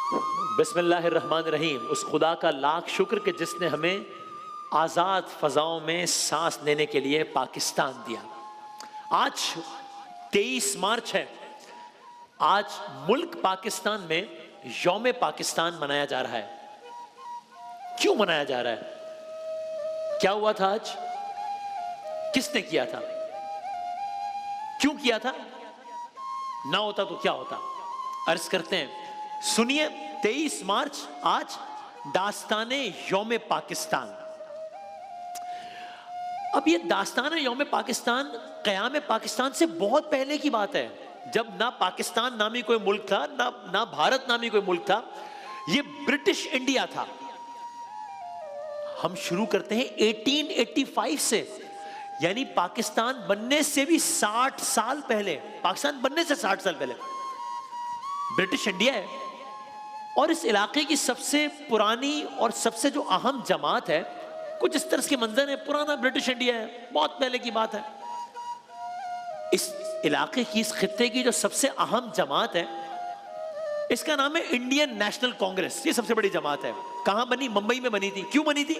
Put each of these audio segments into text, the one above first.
बिस्मिल्लाहिर्रहमानिर्रहीम। उस खुदा का लाख शुक्र कि जिसने हमें आज़ाद फ़ज़ाओं में सांस लेने के लिए पाकिस्तान दिया। आज 23 मार्च है। आज मुल्क पाकिस्तान में यौम पाकिस्तान मनाया जा रहा है। क्यों मनाया जा रहा है? क्या हुआ था आज? किसने किया था? क्यों किया था? ना होता तो क्या होता? अर्ज करते हैं, सुनिए। 23 मार्च आज दास्ताने यौम पाकिस्तान। अब ये दास्ताने यौम पाकिस्तान क़याम पाकिस्तान से बहुत पहले की बात है, जब ना पाकिस्तान नामी कोई मुल्क था, ना भारत नामी कोई मुल्क था। ये ब्रिटिश इंडिया था। हम शुरू करते हैं 1885 से, यानी पाकिस्तान बनने से भी 60 साल पहले। पाकिस्तान बनने से 60 साल पहले ब्रिटिश इंडिया है। और इस इलाके की सबसे पुरानी और सबसे जो अहम जमात है, कुछ इस तरह के मंजर है। पुराना ब्रिटिश इंडिया है, बहुत पहले की बात है। इस इलाके की, इस खित्ते की जो सबसे अहम जमात है, इसका नाम है इंडियन नेशनल कांग्रेस। ये सबसे बड़ी जमात है। कहां बनी? मुंबई में बनी थी। क्यों बनी थी?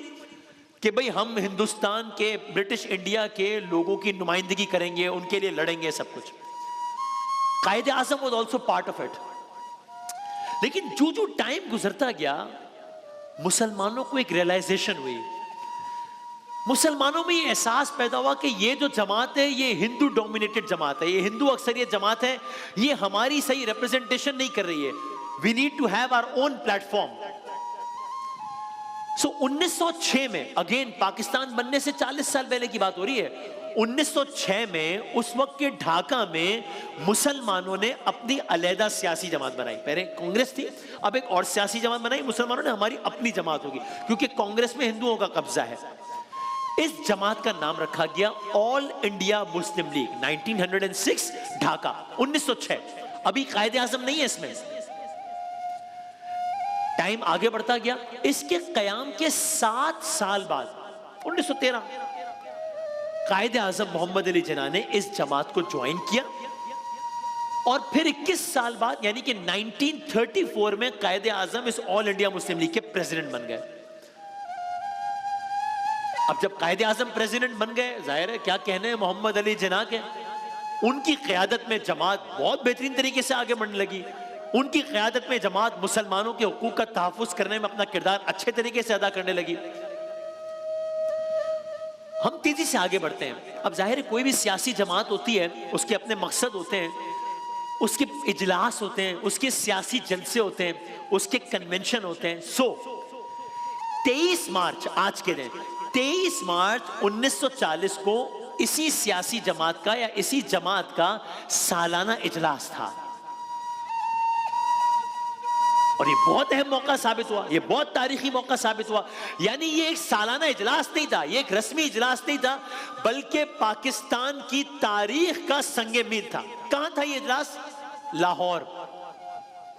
कि भाई हम हिंदुस्तान के, ब्रिटिश इंडिया के लोगों की नुमाइंदगी करेंगे, उनके लिए लड़ेंगे, सब कुछ। Quaid Azam was also part of it. लेकिन जो जो टाइम गुजरता गया, मुसलमानों को एक रियलाइजेशन हुई। मुसलमानों में ये एहसास पैदा हुआ कि ये जो जमात है, ये हिंदू डोमिनेटेड जमात है, ये हिंदू अक्सरियत जमात है, ये हमारी सही रिप्रेजेंटेशन नहीं कर रही है। We need to have our own platform. So 1906 में, अगेन पाकिस्तान बनने से 40 साल पहले की बात हो रही है, 1906 में उस वक्त के ढाका में मुसलमानों ने अपनी अलहदा सियासी जमात बनाई। पहले कांग्रेस थी, अब एक और सियासी जमात बनाई मुसलमानों ने। हमारी अपनी जमात होगी, क्योंकि कांग्रेस में हिंदुओं का कब्जा है। इस जमात का नाम रखा गया all India Muslim league. 1906 Dhaka, 1906। अभी कायदे आज़म नहीं है इसमें। टाइम आगे बढ़ता गया। इसके कयाम के 7 साल बाद 1913 कायदे आज़म मोहम्मद अली जिन्ना ने इस जमात को ज्वाइन किया। और फिर 21 साल बाद, यानी कि 1934 में कायदे आज़म इस ऑल इंडिया मुस्लिम लीग के प्रेसिडेंट बन गए। अब जब कायदे आज़म प्रेसिडेंट बन गए, जाहिर है क्या कहने हैं मोहम्मद अली जिन्ना के। उनकी क़यादत में जमात बहुत बेहतरीन तरीके से आगे बढ़ने लगी। उनकी क़यादत में जमात मुसलमानों के हुकूक का तहफ़्फ़ुज़ करने में अपना किरदार अच्छे तरीके से अदा करने लगी। हम तेजी से आगे बढ़ते हैं। अब जाहिर है कोई भी सियासी जमात होती है, उसके अपने मकसद होते हैं, उसके इजलास होते हैं, उसके सियासी जलसे होते हैं, उसके कन्वेंशन होते हैं। 23 मार्च, आज के दिन 23 मार्च 1940 को इसी सियासी जमात का या इसी जमात का सालाना इजलास था। और ये बहुत अहम मौका साबित हुआ, ये बहुत तारीखी मौका साबित हुआ। यानी ये एक सालाना इजलास नहीं था, ये एक रस्मी इजलास नहीं था, बल्कि पाकिस्तान की तारीख का संगे मील था। कहां था ये इजलास? लाहौर।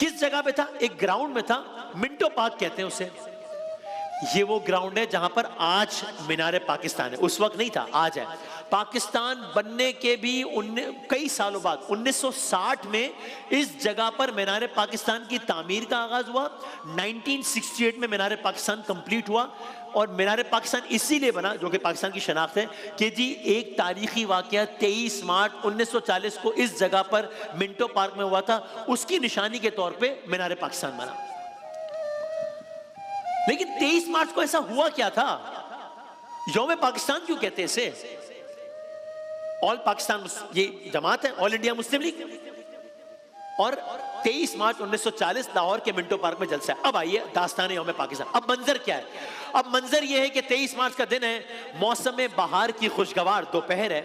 किस जगह पे था? एक ग्राउंड में था, मिंटो पार्क कहते हैं उसे। ये वो ग्राउंड है जहां पर आज मीनार पाकिस्तान है। उस वक्त नहीं था, आज है। पाकिस्तान बनने के भी कई सालों बाद 1960 में इस जगह पर मीनार पाकिस्तान की तामीर का आगाज हुआ। 1968 में मीनार पाकिस्तान कंप्लीट हुआ। और मीनार पाकिस्तान इसीलिए बना, जो कि पाकिस्तान की शनाख्त है, कि जी एक तारीखी वाकया 23 मार्च 1940 को इस जगह पर मिंटो पार्क में हुआ था। उसकी निशानी के तौर पर मीनार पाकिस्तान बना। लेकिन 23 मार्च को ऐसा हुआ क्या था? यौम पाकिस्तान क्यों कहते हैं इसे? ऑल पाकिस्तान, ये जमात है ऑल इंडिया मुस्लिम लीग। और 23 मार्च 1940 लाहौर के मिंटो पार्क में जलसा है। अब आइए दास्तान यौम पाकिस्तान। अब मंजर क्या है? अब मंजर यह है कि 23 मार्च का दिन है, मौसम बहार की खुशगवार दोपहर है,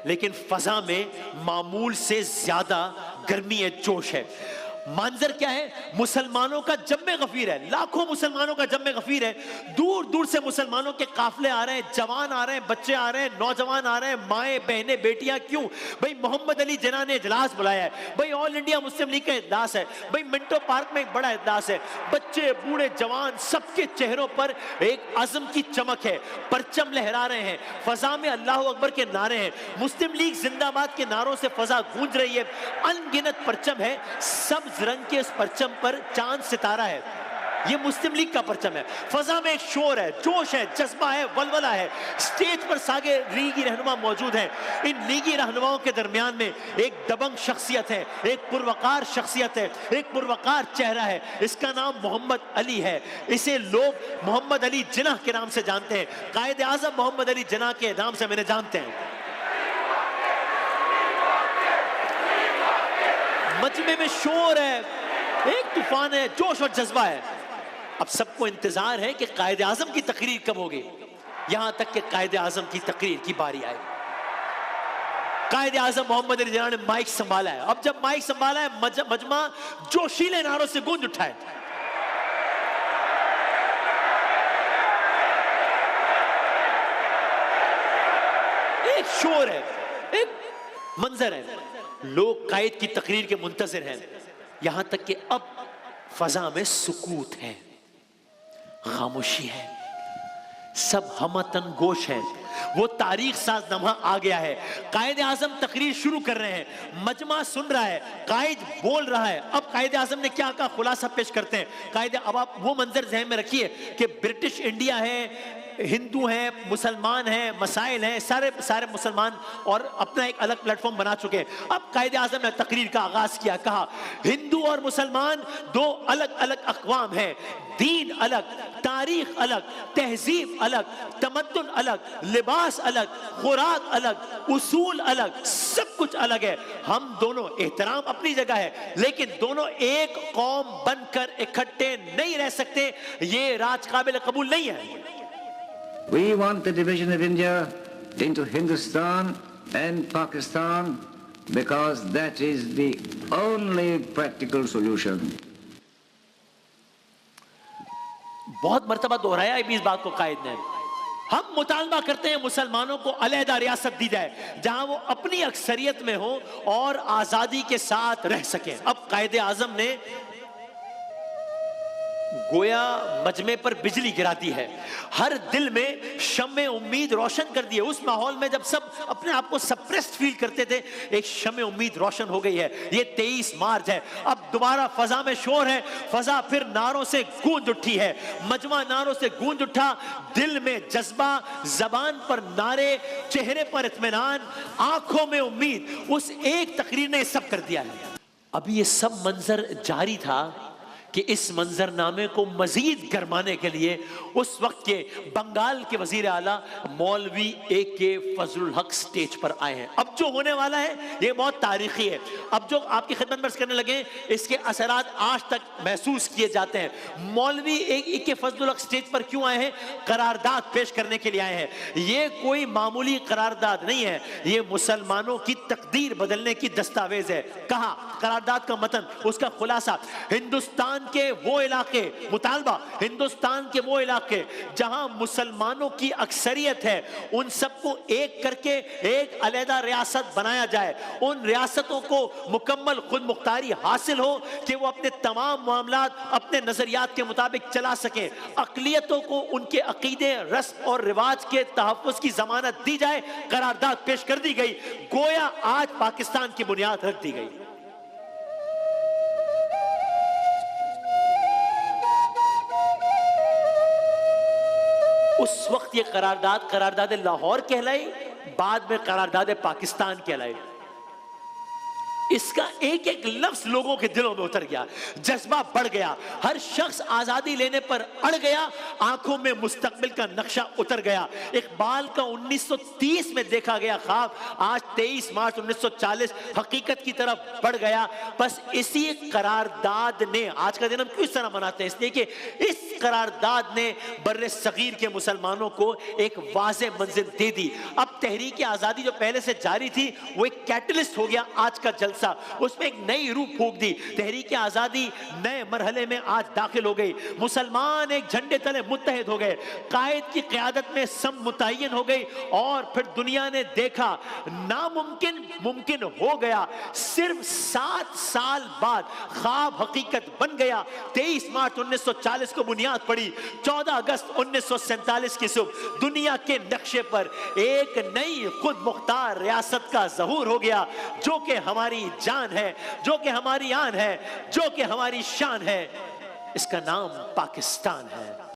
लेकिन फजा में मामूल से ज्यादा गर्मी है, जोश है। मंजर क्या है? मुसलमानों का जम्मे गफीर है, लाखों मुसलमानों का जम्मे गफीर है। दूर दूर से मुसलमानों के काफले आ रहे हैं, जवान आ रहे हैं, बच्चे आ रहे हैं, नौजवान आ रहे हैं, माएँ बहनें बेटियां। क्यों भाई? मोहम्मद अली जिन्ना ने इजलास बुलाया है भाई, ऑल इंडिया मुस्लिम लीग का इजलास है भाई, मिंटो पार्क में एक बड़ा इजलास है। बच्चे बूढ़े जवान सबके चेहरों पर एक अज़म की चमक है, परचम लहरा रहे हैं, फजा में अल्लाह अकबर के नारे हैं, मुस्लिम लीग जिंदाबाद के नारों से फजा गूंज रही है। अनगिनत परचम है, सब सब्ज रंग के उस परचम पर चांद सितारा है, ये मुस्लिम लीग का परचम है। फजा में एक शोर है, जोश है, जज्बा है, वलवला है। स्टेज पर सागे लीगी रहनुमा मौजूद हैं। इन लीगी रहनुमाओं के दरमियान में एक दबंग शख्सियत है, एक पुरवकार शख्सियत है, एक पुरवकार चेहरा है। इसका नाम मोहम्मद अली है। इसे लोग मोहम्मद अली जिन्ना के नाम से जानते हैं। कायद आजम मोहम्मद अली जिन्ना के नाम से मैंने जानते हैं। मजमे में शोर है, एक तूफान है, जोश और जज्बा है। अब सबको इंतजार है कि कायद आजम की तकरीर कब होगी, यहां तक कि कायद आजम की तकरीर की बारी आए। कायद आजम मोहम्मद अली जिन्ना ने माइक संभाला है। अब जब माइक संभाला है, मजमा जोशीले नारों से गूंज उठा है। एक शोर है, एक मंजर है, लोग कायद की तकरीर के मुंतजिर हैं। यहां तक कि अब फजा में सुकूत है, खामोशी है, सब हमतन गोश है। वो तारीख साज लम्हा आ गया है। कायद आजम तकरीर शुरू कर रहे हैं, मजमा सुन रहा है, कायद बोल रहा है। अब कायद आजम ने क्या कहा, खुलासा पेश करते हैं। कायद, अब आप वो मंजर ज़हन में रखिए कि ब्रिटिश इंडिया है, हिंदू हैं, मुसलमान हैं, मसाइल हैं, सारे मुसलमान और अपना एक अलग प्लेटफॉर्म बना चुके हैं। अब कायद आजम ने तकरीर का आगाज किया, कहा हिंदू और मुसलमान दो अलग अलग अक़वाम हैं, दीन अलग, तारीख अलग, तहजीब अलग, तमद्दुन अलग, लिबास अलग, खुराक अलग, उसूल अलग, सब कुछ अलग है। हम दोनों, एहतराम अपनी जगह है, लेकिन दोनों एक कौम बनकर इकट्ठे नहीं रह सकते। ये राज काबिल कबूल नहीं है। We want the division of India into Hindustan and Pakistan because that is the only practical solution. बहुत मर्तबा दोहराया इस बात को कायद ने। हम मुतालबा करते हैं मुसलमानों को अलहदा रियासत दी जाए जहां वो अपनी अक्सरियत में हो और आजादी के साथ रह सकें। अब कायदे आजम ने गोया मजमे पर बिजली गिरा दी है, हर दिल में शम्मे उम्मीद रोशन कर दी है। उस माहौल में जब सब अपने आप को सप्रेस्ड फील करते थे, एक शम्मे उम्मीद रोशन हो गई है। ये 23 मार्च है, अब दोबारा फजा में शोर है, फजा फिर नारों से गूंज उठी है। मजमा नारों से गूंज उठा, दिल में जज्बा, जबान पर नारे, चेहरे पर इत्मीनान, आंखों में उम्मीद। उस एक तकरीर ने सब कर दिया है। अभी ये सब मंजर जारी था कि इस मंजरनामे को मजीद गरमाने के लिए उस वक्त के बंगाल के वजीर आला मौलवी A.K. फजलुल हक स्टेज पर आए हैं। अब जो होने वाला है ये बहुत तारीखी है। अब जो आपकी खिदमत में अर्ज करने लगे, इसके असरात आज तक महसूस किए जाते हैं। मौलवी A.K. फजलुल हक स्टेज पर क्यों आए हैं? करारदाद पेश करने के लिए आए हैं। ये कोई मामूली करारदाद नहीं है, ये मुसलमानों की तकदीर बदलने की दस्तावेज है। कहा करारदाद का मतन, उसका खुलासा, हिंदुस्तान के वो इलाके, मुतालबा हिंदुस्तान के वो इलाके जहां मुसलमानों की अक्सरियत है, उन सबको एक करके एक अलहदा रियासत बनाया जाए। उन रियासतों को मुकम्मल खुद मुख्तारी हासिल हो कि वो अपने तमाम मामलात अपने नजरियात के मुताबिक चला सकें। अकलियतों को उनके अकीदे, रस्म और रिवाज के तहफ़्फ़ुज़ की जमानत दी जाए। करारदाद पेश कर दी गई, गोया आज पाकिस्तान की बुनियाद रख दी गई। उस वक्त ये करारदाद लाहौर कहलाई, बाद में करारदाद पाकिस्तान कहलाई। इसका एक एक लफ्ज लोगों के दिलों में उतर गया, जज्बा बढ़ गया, हर शख्स आजादी लेने पर अड़ गया, आंखों में मुस्तकबिल का नक्शा उतर गया। इकबाल का 1930 में देखा गया ख्वाब आज 23 मार्च 1940 हकीकत की तरफ बढ़ गया। बस इसी करारदाद ने, आज का दिन हम क्यों इस तरह मनाते हैं? इसलिए कि इस करारदाद ने बर्रे सगीर के मुसलमानों को एक वाज़े मंजिल दे दी। अब तहरीक आजादी जो पहले से जारी थी वो एक कैटलिस्ट हो गया आज का जलसा, उसमें एक नई रूह फूंक दी। तहरीक आजादी नए मरहले में आज दाखिल हो गई। मुसलमान एक झंडे तले मुत्तहिद हो गए, कायद की क़यादत में सम मुतय्यन हो गई और फिर दुनिया ने देखा नामुमकिन मुमकिन हो गया। सिर्फ 7 साल बाद ख्वाब हकीकत बन गया। 23 मार्च 1940 को बुनियाद पड़ी, 14 अगस्त 1947 की सुबह दुनिया के नक्शे पर एक नई खुद मुख्तार रियासत का ज़हूर हो गया, जो कि हमारी जान है, जो कि हमारी आन है, जो कि हमारी शान है। इसका नाम पाकिस्तान है।